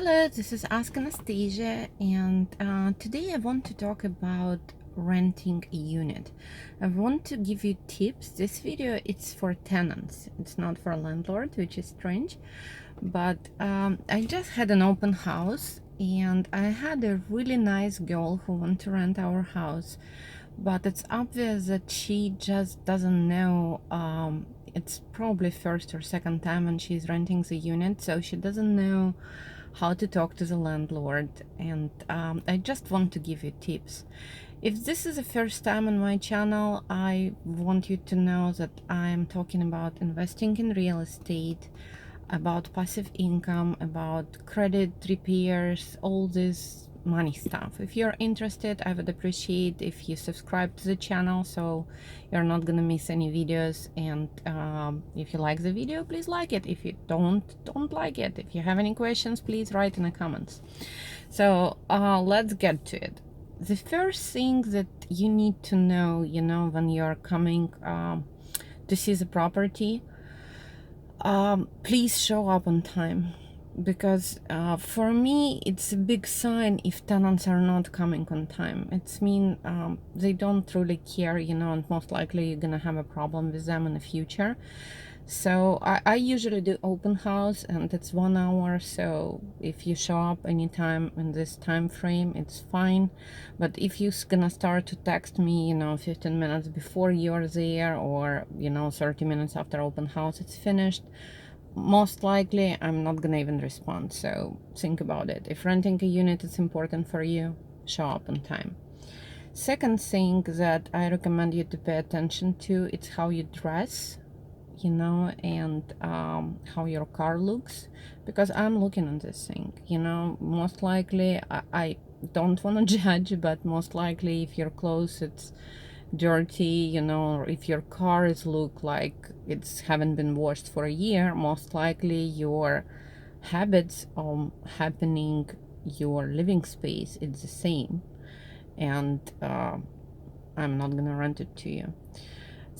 Hello, this is Ask Anastasia, and today I want to talk about renting a unit. I want to give you tips. This video it's for tenants. It's not for landlord, which is strange. But I just had an open house, and I had a really nice girl who wanted to rent our house. But it's obvious that she just doesn't know. It's probably first or second time when she's renting the unit, so she doesn't know how to talk to the landlord. And I just want to give you tips. If this is the first time on my channel, I want you to know that I'm talking about investing in real estate, about passive income, about credit repairs, all this money stuff. If you're interested, I would appreciate if you subscribe to the channel so you're not gonna miss any videos. And if you like the video, please like it. If you don't like it. If you have any questions, please write in the comments. So let's get to it. The first thing that you need to know, when you're coming to see the property, please show up on time, because for me it's a big sign if tenants are not coming on time. It's mean they don't really care, and most likely you're gonna have a problem with them in the future. So I usually do open house, and it's 1 hour, so if you show up anytime in this time frame, it's fine. But if you're gonna start to text me 15 minutes before you're there, or 30 minutes after open house it's finished, most likely I'm not gonna even respond. So think about it. If renting a unit is important for you, show up on time. Second thing that I recommend you to pay attention to, it's how you dress, and how your car looks, because I'm looking at this thing. Most likely I don't want to judge, but most likely if your clothes it's dirty, or if your cars look like it's haven't been washed for a year, most likely your habits of happening your living space it's the same, and I'm not gonna rent it to you.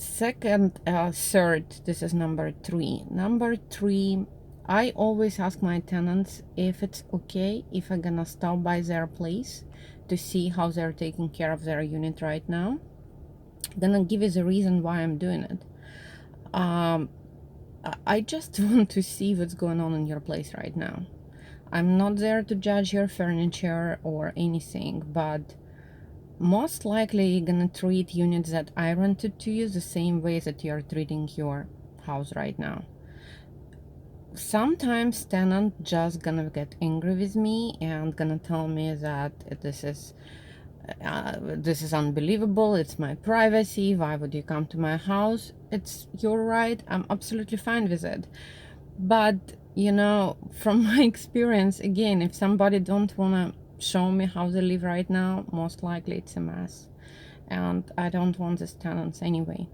Third, this is number three. Number three, I always ask my tenants if it's okay if I'm gonna stop by their place to see how they're taking care of their unit right now. I'm gonna give you the reason why I'm doing it. I just want to see what's going on in your place right now. I'm not there to judge your furniture or anything, but most likely you're gonna treat units that I rented to you the same way that you're treating your house right now. Sometimes tenant just gonna get angry with me and gonna tell me that this is unbelievable, it's my privacy, why would you come to my house? It's your right, I'm absolutely fine with it. But from my experience, again, if somebody don't wanna show me how they live right now, most likely it's a mess, and I don't want these tenants anyway.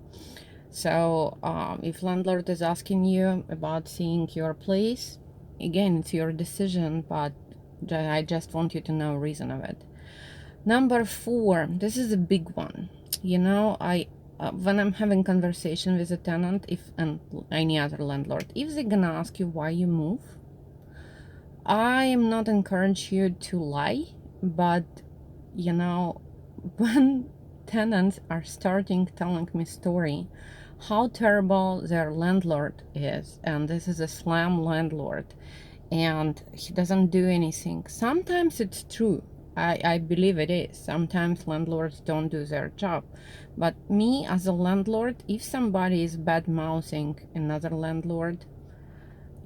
So if landlord is asking you about seeing your place, again, it's your decision, but I just want you to know reason of it. Number 4, this is a big one. I when I'm having conversation with a tenant, if and any other landlord, if they're gonna ask you why you move, I am not encourage you to lie, but when tenants are starting telling me story how terrible their landlord is, and this is a slum landlord and he doesn't do anything, sometimes it's true. I believe it is. Sometimes landlords don't do their job. But me as a landlord, if somebody is bad mouthing another landlord,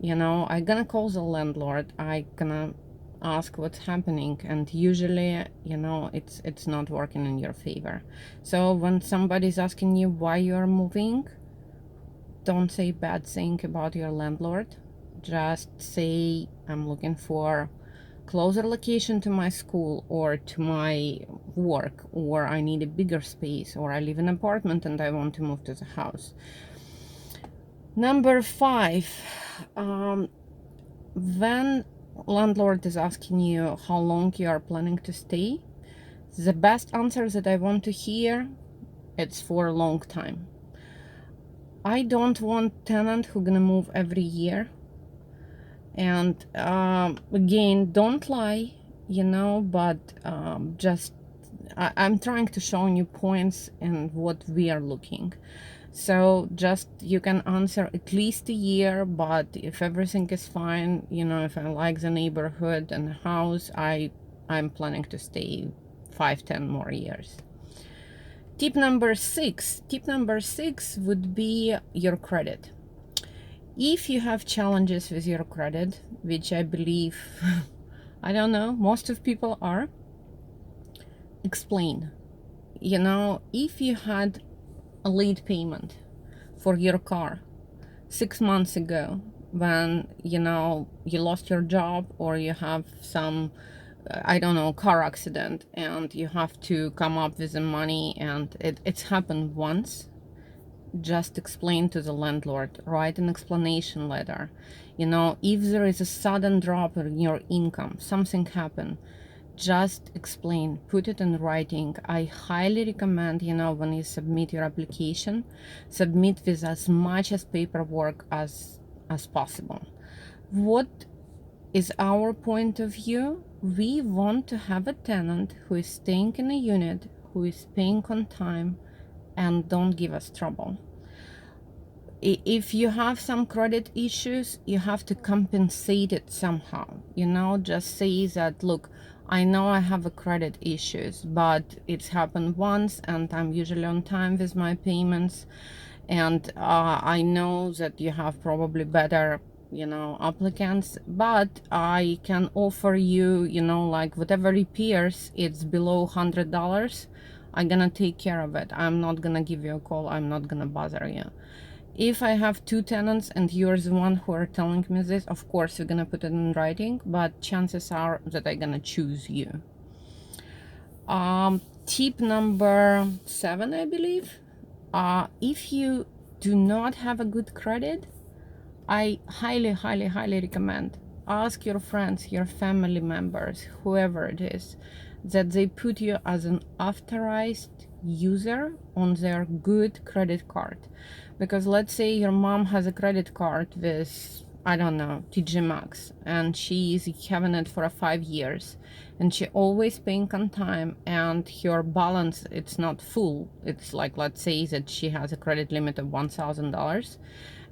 I gonna call the landlord, I gonna ask what's happening, and usually it's not working in your favor. So when somebody's asking you why you're moving, don't say bad thing about your landlord. Just say I'm looking for closer location to my school or to my work, or I need a bigger space, or I live in an apartment and I want to move to the house. Number 5, when landlord is asking you how long you are planning to stay, the best answer that I want to hear, it's for a long time. I don't want tenant who gonna move every year And again, don't lie, you know, but just I'm trying to show you points and what we are looking. So just you can answer at least a year, but if everything is fine, you know, if I like the neighborhood and the house, I'm planning to stay 5-10 more years. Tip number six would be your credit. If you have challenges with your credit, which I believe I don't know, most of people are, explain. You know, if you had a late payment for your car 6 months ago, when, you know, you lost your job, or you have some I don't know, car accident, and you have to come up with the money, and it's happened once, just explain to the landlord, write an explanation letter. You know, if there is a sudden drop in your income, something happened, just explain, put it in writing. I highly recommend, you know, when you submit your application, submit with as much as paperwork as possible. What is our point of view? We want to have a tenant who is staying in a unit, who is paying on time, and don't give us trouble. If you have some credit issues, you have to compensate it somehow. You know, just say that, look, I know I have a credit issues, but it's happened once, and I'm usually on time with my payments. And I know that you have probably better, you know, applicants, but I can offer you, you know, like whatever repairs, it's below $100. I'm gonna take care of it. I'm not gonna give you a call. I'm not gonna bother you. If I have two tenants and you're the one who are telling me this, of course, you're gonna put it in writing, but chances are that I'm gonna choose you. Tip number 7, I believe. If you do not have a good credit, I highly recommend ask your friends, your family members, whoever it is, that they put you as an authorized user on their good credit card. Because let's say your mom has a credit card with, I don't know, TG Maxx, and she's having it for 5 years, and she always paying on time, and her balance, it's not full. It's like, let's say that she has a credit limit of $1,000,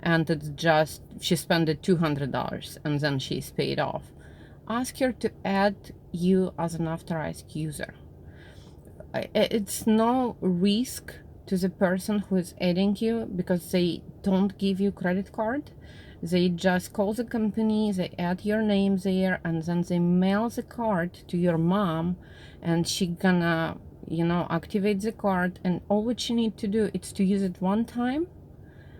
and it's just, she spent it $200, and then she's paid off. Ask her to add you as an authorized user. It's no risk to the person who is adding you, because they don't give you credit card. They just call the company, they add your name there, and then they mail the card to your mom, and she gonna, you know, activate the card, and all what you need to do is to use it one time,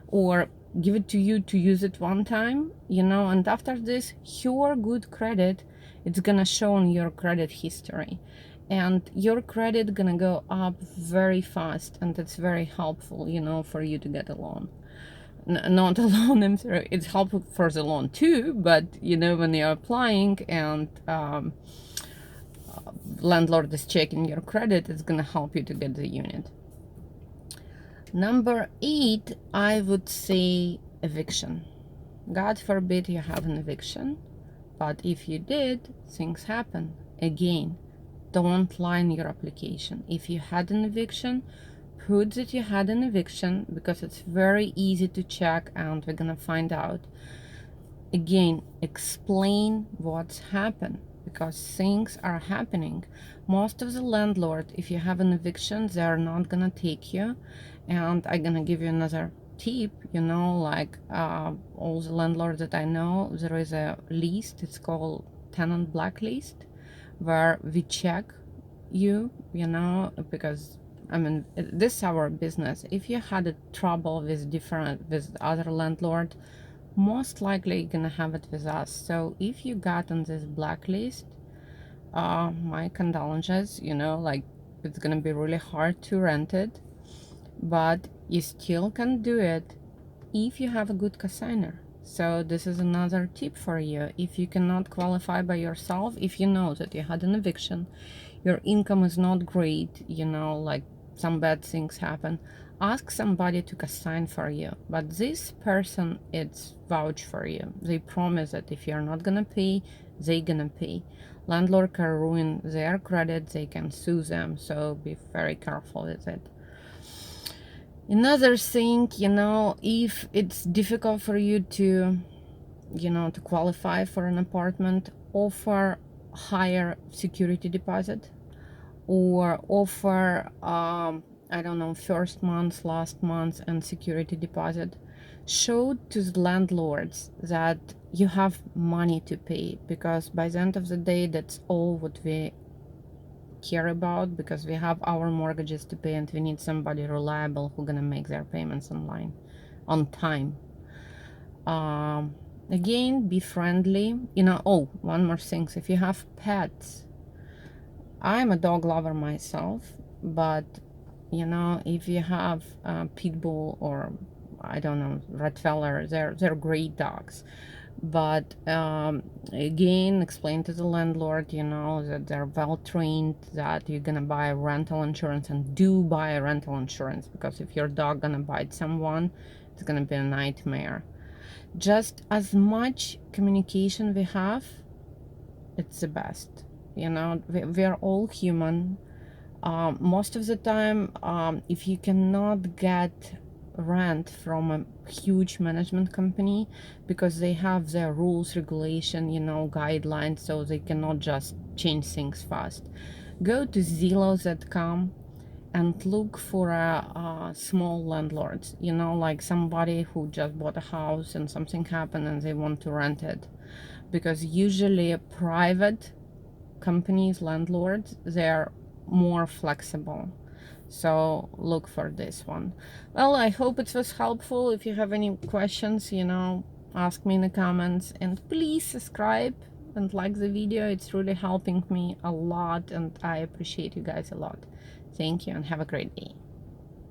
or give it to you to use it one time, you know, and after this, your good credit, it's gonna show on your credit history, and your credit gonna go up very fast, and it's very helpful, you know, for you to get a loan. Not a loan, I'm sorry, it's helpful for the loan too, but you know, when you're applying and landlord is checking your credit, it's gonna help you to get the unit. Number 8, I would say eviction. God forbid you have an eviction, but if you did, things happen. Again, don't lie in your application. If you had an eviction, put that you had an eviction, because it's very easy to check and we're gonna find out. Again, explain what's happened, because things are happening. Most of the landlord, if you have an eviction, they are not gonna take you. And I'm gonna give you another tip, you know, like all the landlords that I know, there is a list, it's called tenant blacklist, where we check you, you know, because I mean, this is our business. If you had a trouble with other landlord, most likely you're gonna have it with us. So if you got on this blacklist, my condolences, you know, like it's gonna be really hard to rent it, but you still can do it if you have a good cosigner. So this is another tip for you. If you cannot qualify by yourself, if you know that you had an eviction, your income is not great, you know, like some bad things happen, ask somebody to co-sign for you, but this person it's vouch for you. They promise that if you're not gonna pay, they gonna pay. Landlord can ruin their credit, they can sue them, so be very careful with it. Another thing, if it's difficult for you to to qualify for an apartment, offer higher security deposit, or offer I don't know, first month, last month, and security deposit. Show to the landlords that you have money to pay, because by the end of the day, that's all what we care about, because we have our mortgages to pay and we need somebody reliable who's gonna make their payments on time. Again, be friendly. Oh, one more thing. If you have pets, I'm a dog lover myself, but if you have a pit bull, or I don't know, Rottweiler, they're great dogs. But again, explain to the landlord, that they're well trained, that you're gonna buy rental insurance, and do buy a rental insurance, because if your dog gonna bite someone, it's gonna be a nightmare. Just as much communication we have, it's the best. We're all human. Most of the time, if you cannot get rent from a huge management company, because they have their rules, regulation, guidelines, so they cannot just change things fast, go to Zillow.com and look for a small landlords, like somebody who just bought a house and something happened and they want to rent it. Because usually private companies, landlords, they're more flexible. So look for this one. Well, I hope it was helpful. If you have any questions, ask me in the comments, and please subscribe and like the video. It's really helping me a lot, and I appreciate you guys a lot. Thank you, and have a great day.